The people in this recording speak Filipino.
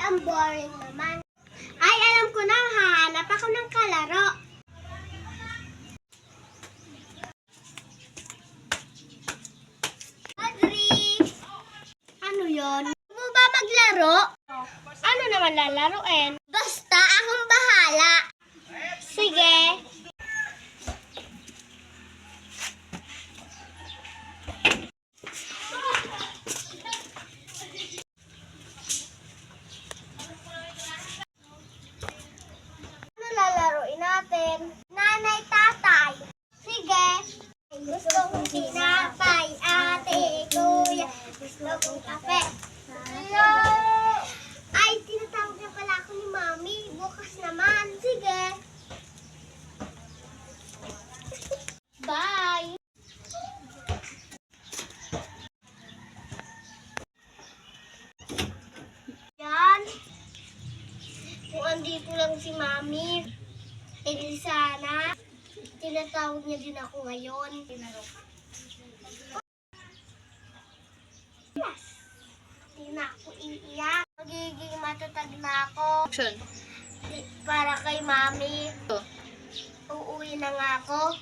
ang boring naman. Ay, alam ko na, hahanap ako ng kalaro. Audrey! Ano yon? Gusto mo ba maglaro? Ano naman lalaruin? Basta akong bahala. Sige. Ano lalaruin natin? Nanay, tatay. Sige. Gusto kong tinapay, ate, kuya. Gusto kong kape. Hello! Ay, tinatawag na pala ako ni Mami. Bukas naman. Sige. Bye! Yan. Kung andito lang si Mami, edi sana, tinatawag niya din ako ngayon. Yes. Hindi na ako iiyak. Magiging matatag na ako. Action. Para kay Mami. Uuwi na nga ako.